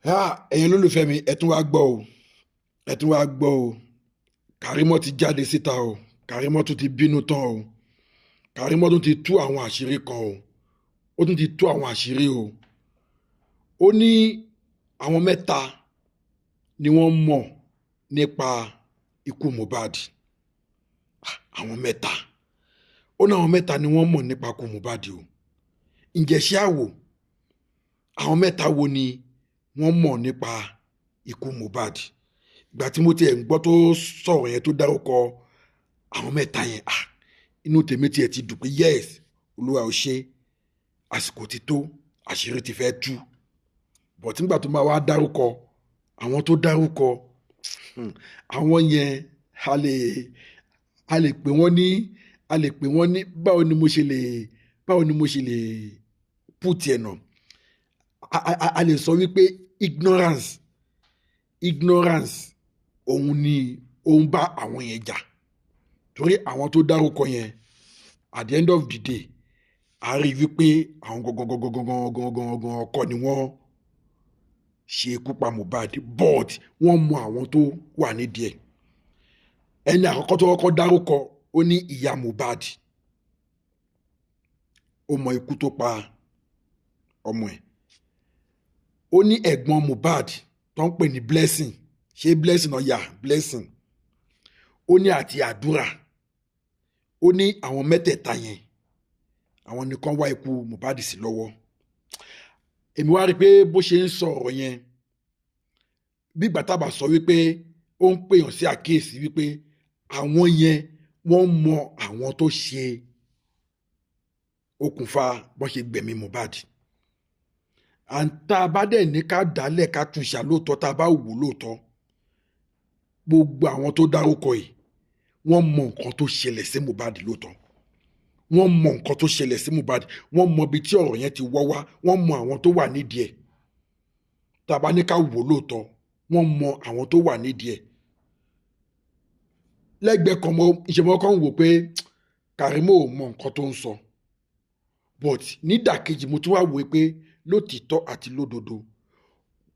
ẹ̀yin olólùfẹ́ mi ẹ tún wá gbọ́ o ẹ tún wá gbọ́ o Kàrímọ́ ti jáde síta o Kàrímọ́ tún ti bínú tán o Kàrímọ́ tún ti tú àwọn àṣírí kan o ó tún ti tú àwọn àṣírí o ó ní àwọn mẹ́ta ni wọ́n mọ̀ nípa ikú Mohbad àwọn mẹ́ta ó ní àwọn mẹ́ta ni wọ́n mọ̀ nípa ikú Mohbad o ǹjẹ́ ṣé àwò àwọn mẹ́ta wo ni wọ́n mọ̀ nípa ikú Mohbad ìgbà tí mo tiẹ̀ ń gbọ́ tó sọ̀rọ̀ yẹn tó dárúkọ àwọn mẹ́ta yẹn inú tèmi tiẹ̀ ti dùn pé yes olúwa ò ṣe àsìkò ti tó àṣírí ti fẹ́ tú bọ̀tí nígbà tó máa wá dárúkọ àwọn tó dárúkọ àwọn yẹn a lè pè wọ́n ní báwo ni mo ṣe lè put ẹ̀ nà a lè sọ wípé ignorance òun ni ó ń bá àwọn yẹn jà torí àwọn tó dárúkọ yẹn at the end of the day a rí wípé àwọn gangan ọkọ ni wọ́n ṣe ikú pa Mohbad but wọ́n mọ àwọn tó wà nídìí ẹ̀ ẹni àkọ́kọ́ tó kọ́kọ́ dárúkọ ó ní ìyá Mohbad ó mọ ikú tó pa ọmọ ẹ̀ ó ní ẹ̀gbọ́n Mohbad tó ń pè ní Blessing ṣé Blessing náà yà Blessing ó ní àti àdúrà ó ní àwọn mẹ́tẹ̀ẹ̀ta yẹn àwọn nìkan wá ikú Mohbad sí lọ́wọ́ èmi wá rí i pé bó ṣe ń sọ̀rọ̀ yẹn bí ìgbà tábà sọ wípé ó ń pèèyàn sí àkíyèsí wípé àwọn yẹn wọ́n mọ àwọn tó ṣe okùnfà bọ́n ṣe gbẹ̀mí Mohbad àǹtá bá dẹ̀ ní ká dálẹ̀ ká tún ṣà lóòótọ́ tá a bá wò lóòótọ́ gbogbo àwọn tó dárúkọ yìí wọ́n mọ nǹkan tó ṣẹlẹ̀ sí Mohbad lóòótọ́ wọ́n mọ nǹkan tó ṣẹlẹ̀ sí Mohbad wọ́n mọ ibi tí ọ̀rọ̀ yẹn ti wọ́ wá wọ́n mọ àwọn tó wà nídìí ẹ̀ tá a bá ní ká wò lóòótọ́ wọ́n mọ àwọn tó wà nídìí ẹ̀ lẹ́gbẹ̀ẹ́ kan ìṣẹ̀mọ́ kan wò pé Kàrímọ́ ò mọ nǹkan tó ń sọ but nídàkejì mo tún wá wò pé lótìtọ́ àti lódodo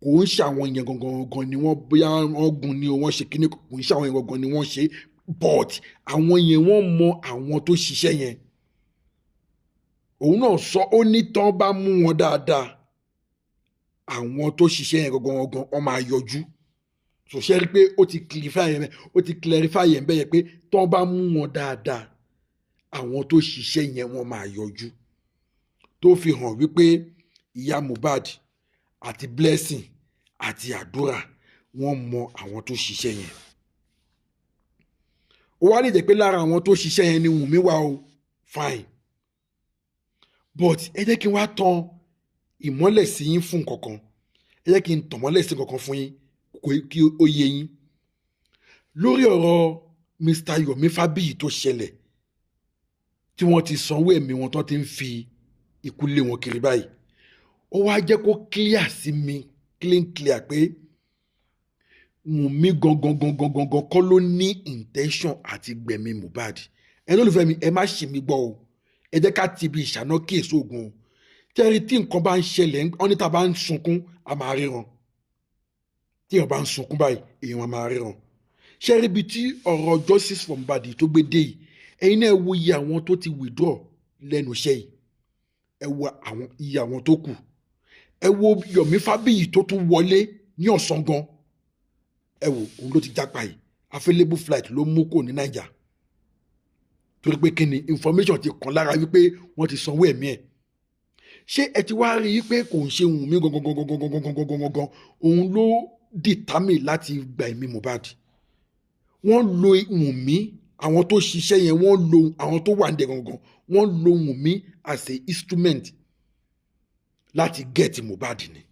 kò ń ṣàwọn yẹn gangan ni wọ́n bóyá wọ́n gun ni wọ́n ṣe kíní kò ń ṣàwọn yẹn gangan ni wọ́n ṣe but àwọn yẹn wọ́n mọ àwọn tó ṣiṣẹ́ yẹn òun náà sọ ó ní tán bá mú wọn dáadáa àwọn tó ṣiṣẹ́ yẹn gangan wọ́n máa yọjú ṣòṣẹ́ rí pé ó ti clarify yẹn bẹ́ẹ̀ yẹn pé tán bá mú wọn dáadáa àwọn tó ṣiṣẹ́ yẹn wọ́n máa yọjú tó fi hàn wípé ìyá Mohbad àti Blessing àti àdúrà wọ́n mọ àwọn tó ṣiṣẹ́ yẹn ó wá lè jẹ́ pé lára àwọn tó ṣiṣẹ́ yẹn ni Wùnmí wà o fine but ẹ jẹ́ kí n wá tan ìmọ́lẹ̀ sí yín fún kankan ẹ jẹ́ kí n tàn mọ́lẹ̀ sí kankan fún yín kí ó yé yín lórí ọ̀rọ̀ Mr. Yomi Fabiyi tó ṣẹlẹ̀ tí wọ́n ti sanwó ẹ̀mí wọn tó ti ń fi ikú lé wọn kiri báyìí ó wá jẹ́ kó clear sí mi clear pé Wùnmí gangan kọ́ ló ní intention àti gbẹ̀mí Mohbad ẹ lólùfẹ́ mi ẹ má ṣì mí gbọ́ o ẹ jẹ́ ká ti ibi ìṣáná kíyèsí ogun o tẹ́rí tí nǹkan bá ń ṣẹlẹ̀ ọ́n níta bá ń sunkún a máa ríran tí èèyàn bá ń sunkún báyìí èèyàn máa ríran ṣé rí ibi tí ọ̀rọ̀ justice for Mohbad tó gbé dé yìí ẹ̀yin náà wo iye àwọn tó ti withdraw lẹ́nu iṣẹ́ yìí ẹ wo iye àwọn tó kù ẹ wo Yomi Fabiyi tó tún wọlé ní ọ̀sán gan ẹ wo òun ló ti jápa yìí available flight ló mú kò ní Naija torí pé kí ni information ti kàn lára wípé wọ́n ti sanwó ẹ̀mí ẹ̀ ṣé ẹ ti wá rí i pé kò ń ṣe Wùnmí gangan òun ló determine láti gba ẹ̀mí Mohbad wọ́n lo Wùnmí àwọn tó ṣiṣẹ́ yẹn wọ́n lo àwọn tó wà ní gangan wọ́n lo Wùnmí as a instrument láti get Mohbad ni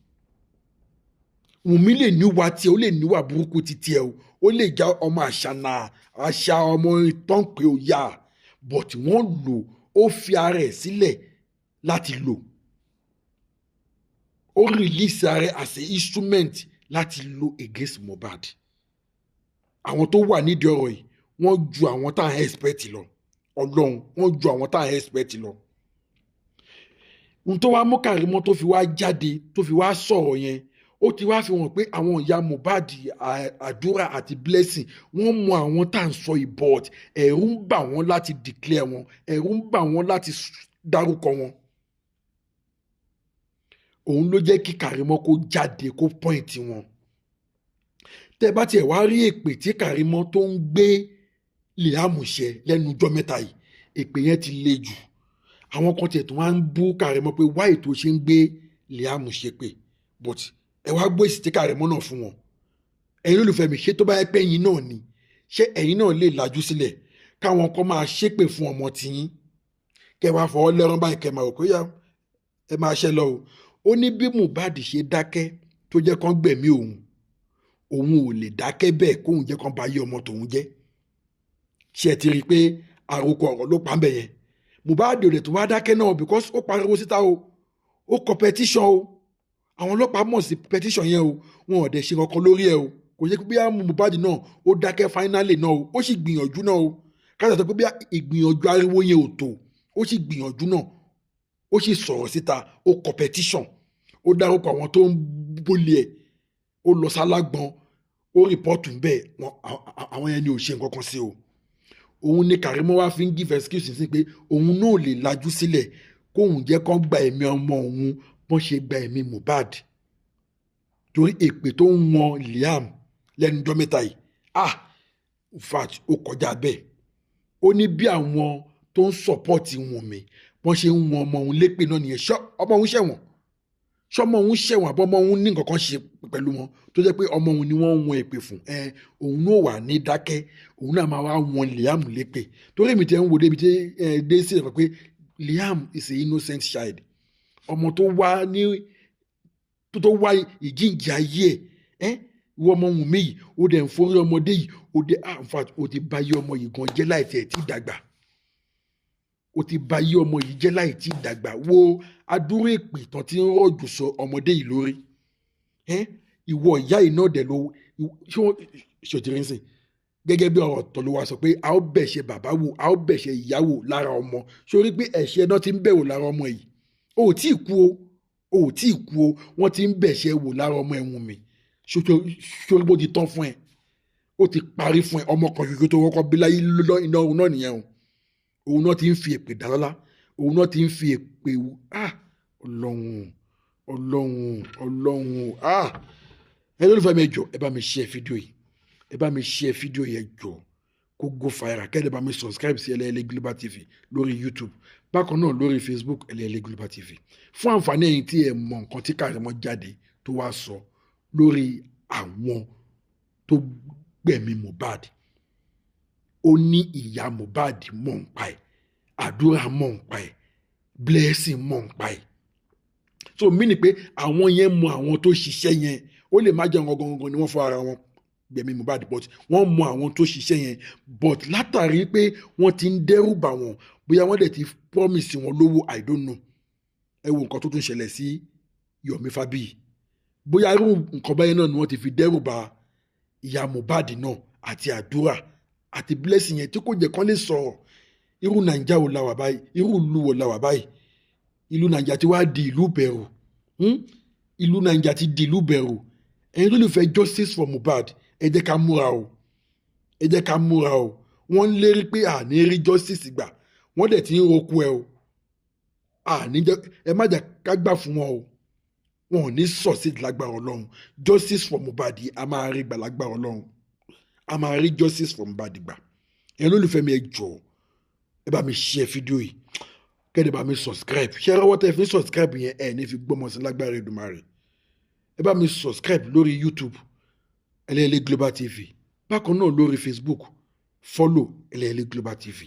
Wùnmí lè níwà tiẹ̀ ó lè níwà burúkú ti tiẹ̀ ó lè já ọmọ àṣà ọmọ ìtàn pé ó yá but wọ́n lò ó fi ara ẹ̀ sílẹ̀ láti lò ó release ara ẹ̀ as a instrument láti lò against Mohbad àwọn tó wà nídìí ọ̀rọ̀ yìí wọ́n ju àwọn tá à ń expect lọ Ọlọ́run wọ́n ju àwọn tá à ń expect lọ ohun tó wá mú Kàrímọ́ tó fi wá jáde tó fi wá sọ̀rọ̀ yẹn ó ti wá fi hàn pé àwọn ìyá Mohbad àdúrà àti blessing wọ́n mọ àwọn tá à ń sọ ìbọ̀t ẹ̀rù ń bà wọ́n láti declare wọn ẹ̀rù ń bà wọ́n láti dárúkọ wọn. òun ló jẹ́ kí Karimo kó jáde kó point wọn. tẹ́ bá tiẹ̀ wá rí èpè tí Karimo tó ń gbé Liam ṣe lẹ́nu ọjọ́ mẹ́ta yìí èpè yẹn ti le jù. àwọn kan tiẹ̀ tó wá ń bú Karimo pé wáì tó ṣe ń gbé Liam ṣe pé but ẹ wá gbé èsì tí Karimo náà fún wọn. ẹ̀yin olùfẹ́ mi ṣé tó bá yẹ pé ẹ̀yin náà ni ṣé ẹ̀yin náà lè lajú sílẹ̀ káwọn kan máa ṣépè fún ọmọ tiyín kẹ́ wá fọwọ́ lẹ́rán báyìí kẹ́ máa rò pé yá ẹ máa ṣe lọ o. ó ní bí Mohbad ṣe dákẹ́ tó jẹ́ kán gbẹ̀mí òun ò lè dákẹ́ bẹ́ẹ̀ kóun jẹ́ kán bá yé ọmọ tòun jẹ́. ṣé ẹ ti rí i pé àròkọ ọ̀rọ̀ ló pa ń bẹ̀ yẹn. Mohbad ò lè tún wá dákẹ́ náà because ó pariwo síta o ó kọ petition o àwọn ọlọ́pàá mọ̀ sí petition yẹn o wọn ò dẹ̀ ṣe kankan lórí ẹ o kò yẹ kí bí Mohbad náà ó dákẹ́ finally náà o ó sì gbìyànjú náà o kájà tó pé bí ìgbìyànjú ariwo yẹn ò tó ó sì gbìyànjú náà ó sì sọ̀rọ̀ síta ó kọ petition ó dárúkọ àwọn tó ń bólé ẹ̀ ó lọ sálágbọn ó rìpọ́ọ̀tù ń bẹ̀ àwọn yẹn ni ò ṣe nǹkan kan sí o. òun ni Karimo wá fi ń give excuse sí pé òun náà lè lajú sílẹ̀ kóun jẹ́ kán gba ẹ̀mí ọmọ òun bọ́n ṣe gba ẹ̀mí Mohbad torí èpè tó ń wọn Liam lẹ́nu ọjọ́ mẹ́ta yìí in fact ó kọjá bẹ́ẹ̀. ó ní bí àwọn tó ń sọ̀pọ̀tì Wùnmí bọ́n ṣe ń wọn ọmọ òun lépè náà nìyẹn ọmọ òun ṣẹ̀wọ̀n ṣọmọ òun ṣẹ̀wọ̀n àbọ̀ ọmọ òun ní nǹkan kan ṣe pẹ̀lú wọn tó jẹ́ pé ọmọ òun ni wọ́n ń wọn èpè fún òun náà wà ní dákẹ́ òun náà máa wá wọn Liam lépè torí èmi tẹ́ ń wo débi tí dé sí ẹ̀kọ́ pé Liam is a innocent child ọmọ tó wá ní tó wá ìjíǹde ayé ẹ̀ ìwọ ọmọ Wùnmí yìí ó dẹ̀ ń forí ọmọdé yìí ó dẹ̀ in fact ó ti bá yé ọmọ yìí gan jẹ́ láì tẹ̀ tí dàgbà ó ti bá yé ọmọ yìí jẹ́ láì tí dàgbà wo adúrú èpè tán tí ń rọ̀jù sọ ọmọdé yìí lórí ìwọ ìyá yìí náà dẹ̀ ló ṣòtìrín sìn gẹ́gẹ́ bí ọ̀rọ̀ tó ló wá sọ pé a ó bẹ̀ṣẹ̀ bàbá wò a ó bẹ̀ṣẹ̀ ìyá wò lára ọmọ sórí pé ẹ̀ṣẹ̀ náà ti ń bẹ̀wò lára ọmọ yìí o ò tí ì kú o wọ́n ti ń bẹ̀ṣẹ̀ wò lára ọmọ ẹ̀wọ̀n mi sórí bó ti tán fún ẹ ó ti parí fún ẹ ọmọ kan ṣoṣo tó kọ́kọ́ bí láyé iná òun náà nìyẹn o òun náà ti ń fi èpè dálọ́lá òun náà ti ń fi èpè wò ọlọ́run ẹ lólùfẹ́ mi jọ̀ọ́ ẹ bá mi share fídíò yìí ẹ bá mi share fídíò yẹn jọ̀ọ́ kó go viral kẹ́lẹ́ bá mi subscribe sí Ẹlẹ́yẹlé Global TV lórí YouTube bákan náà lórí Facebook Ẹlẹ́yẹlé Global TV fún àǹfààní ẹ̀yin tí ẹ mọ nǹkan tí Karimo jáde tó wá sọ lórí àwọn tó gbẹ̀mí Mohbad ó ní ìyá Mohbad mọ̀ ń pa ẹ̀ àdúrà mọ̀ ń pa ẹ̀ blessing mọ̀ ń pa ẹ̀ so mí ni pé àwọn yẹn mọ àwọn tó ṣiṣẹ́ yẹn ó lè má jẹ́ wọn gangan ni wọ́n fọ ara wọn gbẹ̀mí Mohbad but wọ́n mọ àwọn tó ṣiṣẹ́ yẹn but látàrí pé wọ́n ti ń dẹ́rù bà wọ́n bóyá wọ́n dẹ̀ ti promise wọn lówó I don't know ẹ wo nǹkan tó tún ṣẹlẹ̀ sí Yomi Fabiyi bóyá irú nǹkan báyẹn náà ni wọ́n ti fi dẹ́rù bà ìyá Mohbad náà àti àdúrà àti blessing yẹn tí kò jẹ́ kán lè sọ̀rọ̀ irú Nàìjà wo la wà báyìí irú ìlú wo la wà báyìí ìlú Nàìjà ti wá di ìlú bẹ̀rù ìlú Nàìjà ti di ìlú bẹ̀rù ẹ̀yin tó lè fẹ́ justice for Mohbad ẹ jẹ́ ká múra o wọ́n ń lérí pé àní rí justice gbà wọ́n dẹ̀ ti ń roku ẹ o ẹ má jà ká gbà fún wọn o wọn ò ní succeed lágbára Ọlọ́run justice for Mohbad yìí a máa rí gbà lágbára Ọlọ́run a máa rí justice for Mohbad gbà ẹ̀yin olólùfẹ́ mi ẹ jọ̀ọ́ ẹ bá mi share fídíò yìí kẹ́ẹ̀dẹ̀ bá mi subscribe ṣé ẹ̀rọ tẹ́ fi subscribe yẹn ẹ̀ ní fi gbọ́mọ sí lágbára Èdùmàrè ẹ bá mi subscribe lórí YouTube Ẹlẹ́yẹlé Global TV bákan náà lórí Facebook follow Ẹlẹ́yẹlé Global TV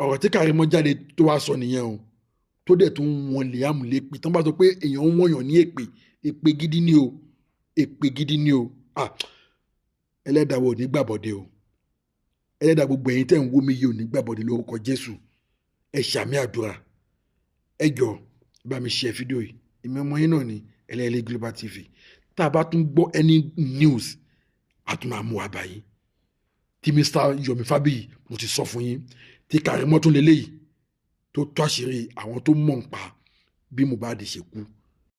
ọ̀rọ̀ tí Karimo jáde tó wá sọ nìyẹn o tó dẹ̀ tó ń wọn Liam lépè tó ń bá sọ pé èèyàn ń wọ̀nyàn ní èpè gidi ni o ẹlẹ́dàá wo ò ní gbàbọ̀dé o ẹlẹ́dàá gbogbo ẹ̀yin tẹ́ ń wó mi yìí ò ní gbàbọ̀dé lórúkọ Jésù ẹ ṣàmì àdúrà ẹ jọ̀ọ́ bá mi share fídíò yìí èmi ọmọ yín náà ní Ẹlẹ́yẹlé Global TV tá a bá tún gbọ́ any news a tún máa mú wa báyìí tí Mr. Yomi Fabiyi mo ti sọ fún yín tí Karimo tún lélẹ́yìí tó tó àṣírí àwọn tó mọ̀ ń pa bí Mohbad ṣe kú